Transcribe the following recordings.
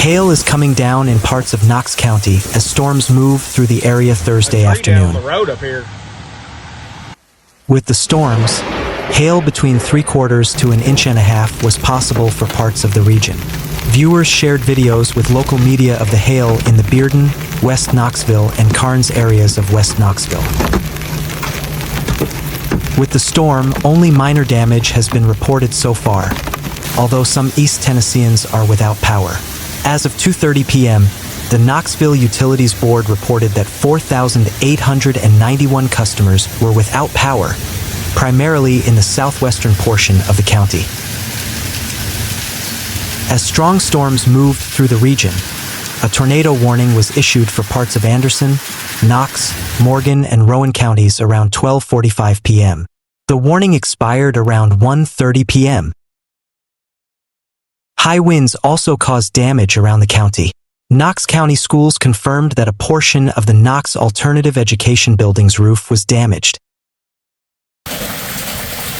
Hail is coming down in parts of Knox County as storms move through the area Thursday afternoon. Down the road up here. With the storms, hail between 3/4 to 1.5 inches was possible for parts of the region. Viewers shared videos with local media of the hail in the Bearden, West Knoxville, and Karns areas of West Knoxville. With the storm, only minor damage has been reported so far, although some East Tennesseans are without power. As of 2:30 p.m., the Knoxville Utilities Board reported that 4,891 customers were without power, primarily in the southwestern portion of the county. As strong storms moved through the region, a tornado warning was issued for parts of Anderson, Knox, Morgan, and Rowan counties around 12:45 p.m. The warning expired around 1:30 p.m. High winds also caused damage around the county. Knox County Schools confirmed that a portion of the Knox Alternative Education Building's roof was damaged.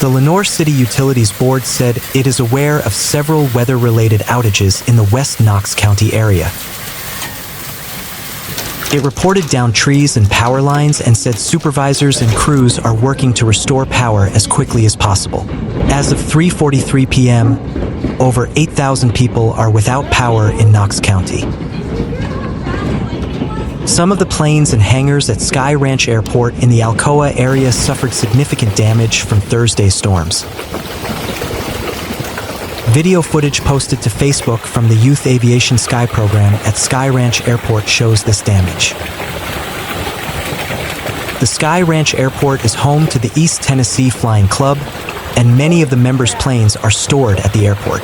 The Lenoir City Utilities Board said it is aware of several weather-related outages in the West Knox County area. It reported downed trees and power lines and said supervisors and crews are working to restore power as quickly as possible. As of 3:43 p.m., over 8,000 people are without power in Knox County. Some of the planes and hangars at Sky Ranch Airport in the Alcoa area suffered significant damage from Thursday's storms. Video footage posted to Facebook from the Youth Aviation Sky program at Sky Ranch Airport shows this damage. The Sky Ranch Airport is home to the East Tennessee Flying Club, and many of the members' planes are stored at the airport.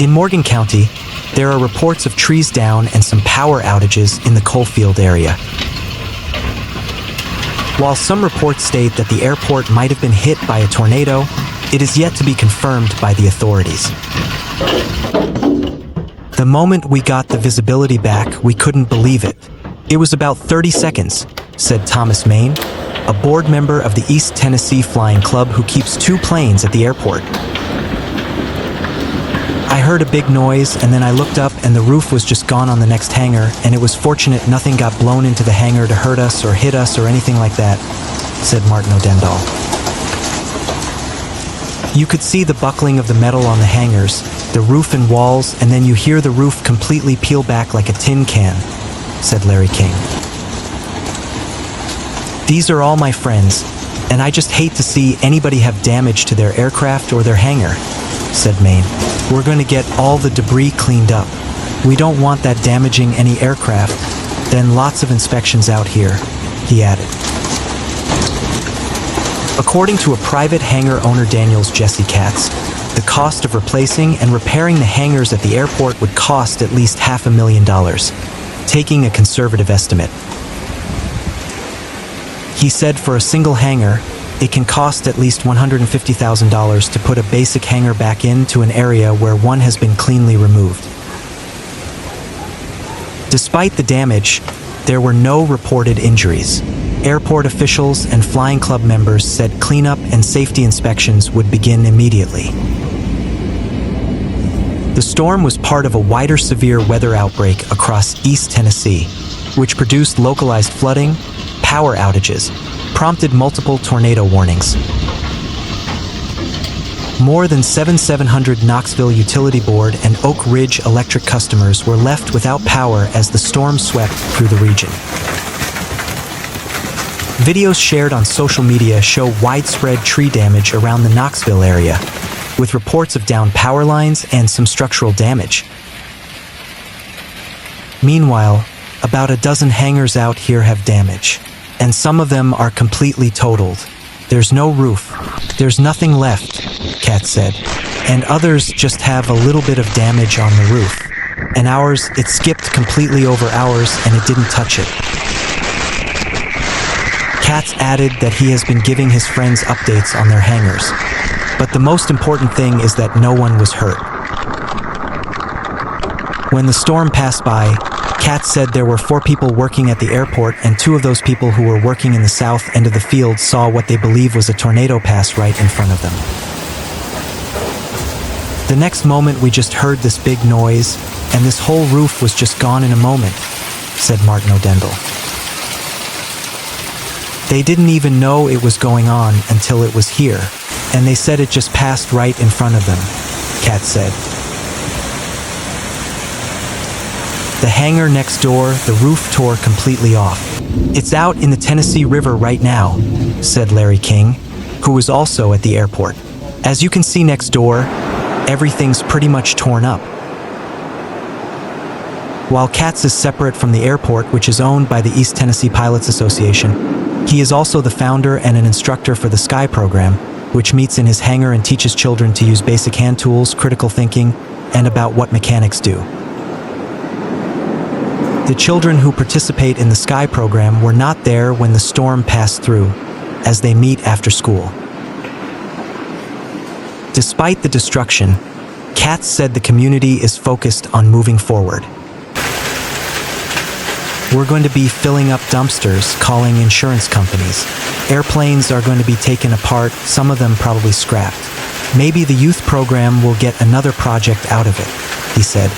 In Morgan County, there are reports of trees down and some power outages in the Coalfield area. While some reports state that the airport might have been hit by a tornado, it is yet to be confirmed by the authorities. The moment we got the visibility back, we couldn't believe it. It was about 30 seconds, said Thomas Main, a board member of the East Tennessee Flying Club who keeps 2 planes at the airport. I heard a big noise, and then I looked up and the roof was just gone on the next hangar, and it was fortunate nothing got blown into the hangar to hurt us or hit us or anything like that, said Martin O'Dendall. You could see the buckling of the metal on the hangars, the roof and walls, and then you hear the roof completely peel back like a tin can, said Larry King. These are all my friends, and I just hate to see anybody have damage to their aircraft or their hangar, said Maine. We're going to get all the debris cleaned up. We don't want that damaging any aircraft. Then lots of inspections out here, he added. According to a private hangar owner Daniel's Jesse Katz, the cost of replacing and repairing the hangars at the airport would cost at least $500,000, taking a conservative estimate. He said for a single hangar, it can cost at least $150,000 to put a basic hangar back into an area where one has been cleanly removed. Despite the damage, there were no reported injuries. Airport officials and flying club members said cleanup and safety inspections would begin immediately. The storm was part of a wider severe weather outbreak across East Tennessee, which produced localized flooding, power outages, prompted multiple tornado warnings. More than 7,700 Knoxville Utility Board and Oak Ridge Electric customers were left without power as the storm swept through the region. Videos shared on social media show widespread tree damage around the Knoxville area, with reports of downed power lines and some structural damage. Meanwhile, about a dozen hangars out here have damage, and some of them are completely totaled. There's no roof. There's nothing left, Kat said, and others just have a little bit of damage on the roof. And ours, it skipped completely over ours and it didn't touch it. Katz added that he has been giving his friends updates on their hangars, but the most important thing is that no one was hurt. When the storm passed by, Katz said there were 4 people working at the airport, and 2 of those people who were working in the south end of the field saw what they believe was a tornado pass right in front of them. The next moment we just heard this big noise, and this whole roof was just gone in a moment, said Martin O'Dendle. They didn't even know it was going on until it was here, and they said it just passed right in front of them, Kat said. The hangar next door, the roof tore completely off. It's out in the Tennessee River right now, said Larry King, who was also at the airport. As you can see next door, everything's pretty much torn up. While Katz is separate from the airport, which is owned by the East Tennessee Pilots Association, he is also the founder and an instructor for the Sky program, which meets in his hangar and teaches children to use basic hand tools, critical thinking, and about what mechanics do. The children who participate in the Sky program were not there when the storm passed through, as they meet after school. Despite the destruction, Katz said the community is focused on moving forward. We're going to be filling up dumpsters, calling insurance companies. Airplanes are going to be taken apart, some of them probably scrapped. Maybe the youth program will get another project out of it, he said.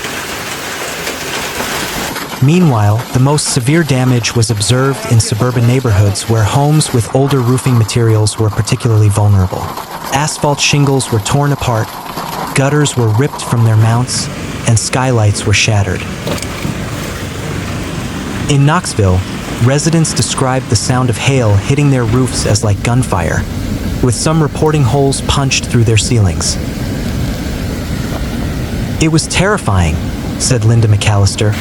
Meanwhile, the most severe damage was observed in suburban neighborhoods where homes with older roofing materials were particularly vulnerable. Asphalt shingles were torn apart, gutters were ripped from their mounts, and skylights were shattered. In Knoxville, residents described the sound of hail hitting their roofs as like gunfire, with some reporting holes punched through their ceilings. It was terrifying, said Linda McAllister,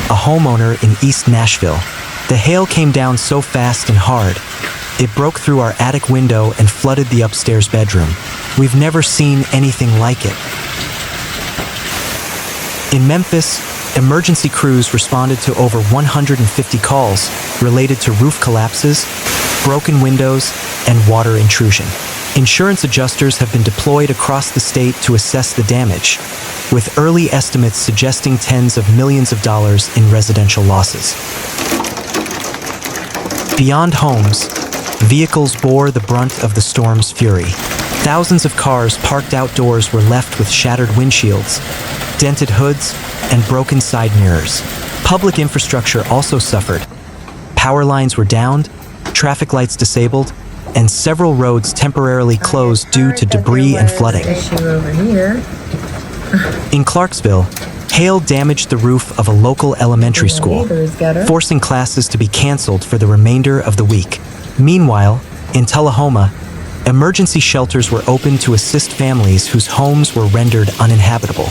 a homeowner in East Nashville. The hail came down so fast and hard, it broke through our attic window and flooded the upstairs bedroom. We've never seen anything like it. In Memphis, emergency crews responded to over 150 calls related to roof collapses, broken windows, and water intrusion. Insurance adjusters have been deployed across the state to assess the damage, with early estimates suggesting tens of millions of dollars in residential losses. Beyond homes, vehicles bore the brunt of the storm's fury. Thousands of cars parked outdoors were left with shattered windshields, dented hoods, and broken side mirrors. Public infrastructure also suffered. Power lines were downed, traffic lights disabled, and several roads temporarily closed due to debris and flooding. In Clarksville, hail damaged the roof of a local elementary school, forcing classes to be canceled for the remainder of the week. Meanwhile, in Tullahoma, emergency shelters were opened to assist families whose homes were rendered uninhabitable.